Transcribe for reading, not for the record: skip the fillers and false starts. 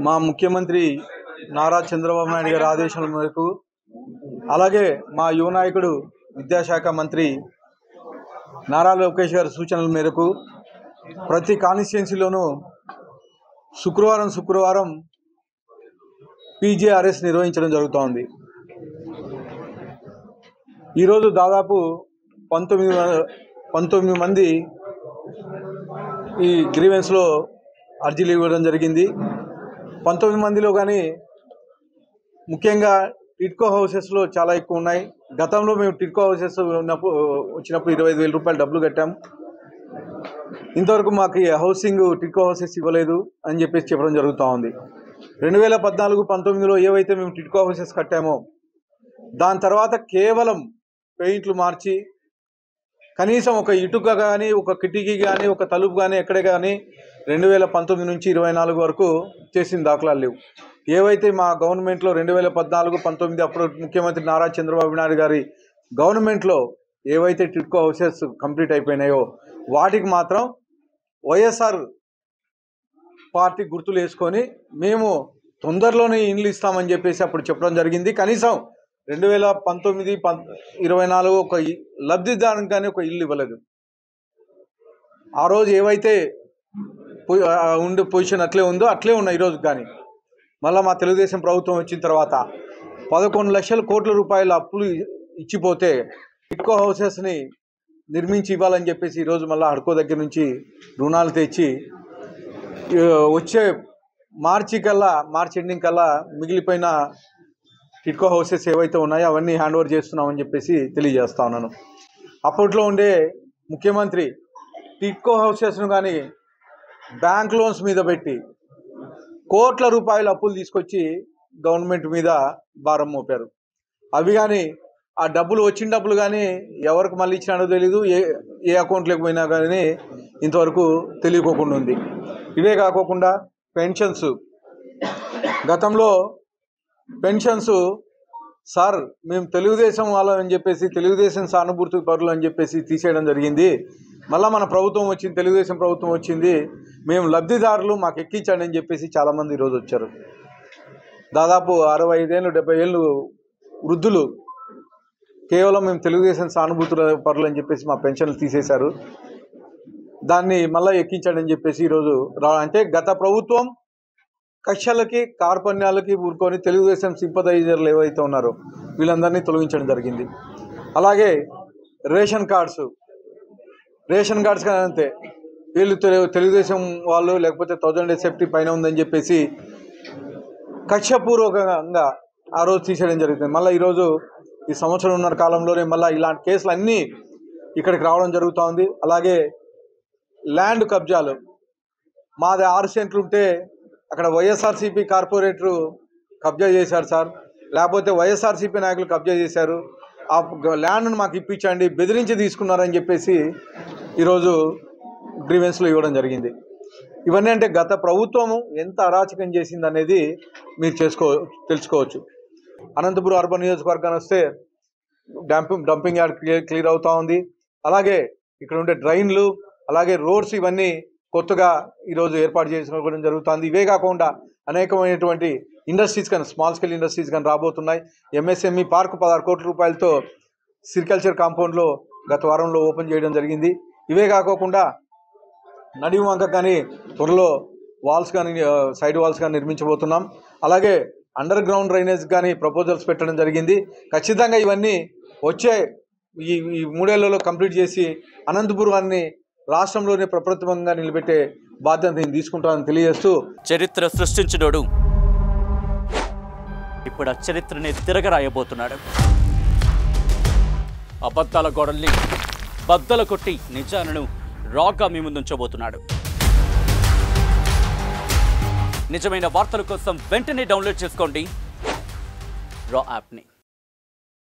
మా ముఖ్యమంత్రి నారా చంద్రబాబు నాయుడు గారి ఆదేశాల మేరకు అలాగే మా యువ నాయకుడు విద్యాశాఖ మంత్రి నారా లోకేష్ గారి సూచనల మేరకు ప్రతి కాన్స్టిట్యుయెన్సీలోనూ శుక్రవారం పీజేఆర్ఎస్ నిర్వహించడం జరుగుతోంది. ఈరోజు దాదాపు 19 మంది ఈ గ్రీవెన్స్లో అర్జీలు ఇవ్వడం జరిగింది. 19 మందిలో కానీ ముఖ్యంగా టిడ్కో హౌసెస్లో చాలా ఎక్కువ ఉన్నాయి. గతంలో మేము టిడ్కో హౌసెస్ వచ్చినప్పుడు 25,000 రూపాయలు డబ్బులు కట్టాము. ఇంతవరకు మాకు హౌసింగ్ టిడ్కో హౌసెస్ ఇవ్వలేదు అని చెప్పేసి చెప్పడం జరుగుతూ ఉంది. 2014-19లో ఏవైతే మేము టిడ్కో హౌసెస్ కట్టామో దాని తర్వాత కేవలం పెయింట్లు మార్చి కనీసం ఒక ఇటుక కానీ ఒక కిటికీ కానీ ఒక తలుపు కానీ ఎక్కడే కానీ 2019 నుంచి 24 వరకు చేసిన దాఖలాలు లేవు. ఏవైతే మా గవర్నమెంట్లో 2014-19 అప్పుడు ముఖ్యమంత్రి నారా చంద్రబాబు నాయుడు గారి గవర్నమెంట్లో ఏవైతే టిడ్కో హౌసెస్ కంప్లీట్ అయిపోయినాయో వాటికి మాత్రం వైఎస్ఆర్ పార్టీ గుర్తులు వేసుకొని మేము తొందరలోనే ఇండ్లు ఇస్తామని చెప్పేసి అప్పుడు చెప్పడం జరిగింది. కనీసం 2019-24 ఒక లబ్ధిదారునికి కానీ ఒక ఇల్లు ఇవ్వలేదు. ఆ రోజు ఏవైతే ఉండే పొజిషన్ అట్లే ఉందో అట్లే ఉన్నాయి ఈరోజు. కానీ మళ్ళీ మా తెలుగుదేశం ప్రభుత్వం వచ్చిన తర్వాత 11 లక్షల కోట్ల రూపాయల అప్పులు ఇచ్చిపోతే టిడ్కో హౌసెస్ని నిర్మించి ఇవ్వాలని చెప్పేసి ఈరోజు మళ్ళీ హడ్కో దగ్గర నుంచి రుణాలు తెచ్చి వచ్చే మార్చి ఎండింగ్ కల్లా మిగిలిపోయిన టిడ్కో హౌసెస్ ఏవైతే ఉన్నాయో అవన్నీ హ్యాండ్ ఓవర్ చేస్తున్నామని చెప్పేసి తెలియజేస్తా ఉన్నాను. అప్పట్లో ఉండే ముఖ్యమంత్రి టిడ్కో హౌసెస్ను కానీ బ్యాంక్ లోన్స్ మీద పెట్టి కోట్ల రూపాయల అప్పులు తీసుకొచ్చి గవర్నమెంట్ మీద భారం మోపారు. అవి కానీ ఆ డబ్బులు వచ్చిన డబ్బులు కానీ ఎవరికి మళ్ళీ ఇచ్చినాడో తెలీదు, ఏ అకౌంట్లోకి పోయినా కానీ ఇంతవరకు తెలియకోకుండా ఉంది. ఇవే కాకోకుండా పెన్షన్స్, గతంలో పెన్షన్స్ సార్ మేము తెలుగుదేశం వాళ్ళని చెప్పేసి తెలుగుదేశం సానుభూతి పరులు అని చెప్పేసి తీసేయడం జరిగింది. మళ్ళీ మన ప్రభుత్వం వచ్చింది, తెలుగుదేశం ప్రభుత్వం వచ్చింది, మేము లబ్ధిదారులు మాకు ఎక్కించండి అని చెప్పేసి చాలామంది ఈరోజు వచ్చారు. దాదాపు 65 ఏళ్ళు 70 ఏళ్ళు వృద్ధులు కేవలం మేము తెలుగుదేశం సానుభూతి పరులు అని చెప్పేసి మా పెన్షన్లు తీసేశారు. దాన్ని మళ్ళీ ఎక్కించండి అని చెప్పేసి ఈరోజు అంటే గత ప్రభుత్వం కక్షలకి కార్పణ్యాలకి ఊరుకొని తెలుగుదేశం సింపథైజర్లు ఏవైతే ఉన్నారో వీళ్ళందరినీ తొలగించడం జరిగింది. అలాగే రేషన్ కార్డ్స్ కానీ అంతే, వీళ్ళు తెలుగుదేశం వాళ్ళు లేకపోతే 1000 సేఫ్టీ పైన ఉందని చెప్పేసి కక్షపూర్వకంగా ఆ రోజు తీసేయడం జరుగుతుంది. మళ్ళీ ఈరోజు ఈ సంవత్సరంన్నర కాలంలోనే మళ్ళీ ఇలాంటి కేసులు అన్నీ ఇక్కడికి రావడం జరుగుతూ ఉంది. అలాగే ల్యాండ్ కబ్జాలు, మాది 6 సెంట్లు ఉంటే అక్కడ వైఎస్ఆర్సీపీ కార్పొరేటరు కబ్జా చేశారు సార్, లేకపోతే వైఎస్ఆర్సీపీ నాయకులు కబ్జా చేశారు, ఆ ల్యాండ్ను మాకు ఇప్పించండి, బెదిరించి తీసుకున్నారని చెప్పేసి ఈరోజు గ్రీవెన్స్లో ఇవ్వడం జరిగింది. ఇవన్నీ అంటే గత ప్రభుత్వము ఎంత అరాచకం చేసింది అనేది మీరు తెలుసుకోవచ్చు. అనంతపురం అర్బన్ నియోజకవర్గాన్ని వస్తే డంపింగ్ యార్డ్ క్లియర్ అవుతూ ఉంది. అలాగే ఇక్కడ ఉండే డ్రైన్లు, అలాగే రోడ్స్ ఇవన్నీ కొత్తగా ఈరోజు ఏర్పాటు చేసుకోవడం జరుగుతుంది. ఇవే కాకుండా అనేకమైనటువంటి ఇండస్ట్రీస్ కానీ స్మాల్ స్కేల్ ఇండస్ట్రీస్ కానీ రాబోతున్నాయి. ఎంఎస్ఎంఈ పార్క్ 16 కోట్ల రూపాయలతో సిరికల్చర్ కాంపౌండ్లో గత వారంలో ఓపెన్ చేయడం జరిగింది. ఇవే కాకోకుండా నడి వంక కానీ త్వరలో వాల్స్ కానీ సైడ్ వాల్స్ కానీ నిర్మించబోతున్నాం. అలాగే అండర్ గ్రౌండ్ డ్రైనేజ్ కానీ ప్రపోజల్స్ పెట్టడం జరిగింది. ఖచ్చితంగా ఇవన్నీ వచ్చే ఈ 3 ఏళ్లలో కంప్లీట్ చేసి అనంతపురాన్ని రాష్ట్రంలోనే ప్రప్రథమంగా నిలబెట్టే బాధ్యత నేను తీసుకుంటానని తెలియజేస్తూ, చరిత్ర సృష్టించినోడు ఇప్పుడు ఆ చరిత్రని తిరగరాయబోతున్నాడు. అబద్ధాల గోడల్ని బద్దలు కొట్టి నిజాలను రాగా మీ ముందుంచబోతున్నాడు. నిజమైన వార్తల కోసం వెంటనే డౌన్లోడ్ చేసుకోండి రా యాప్ని.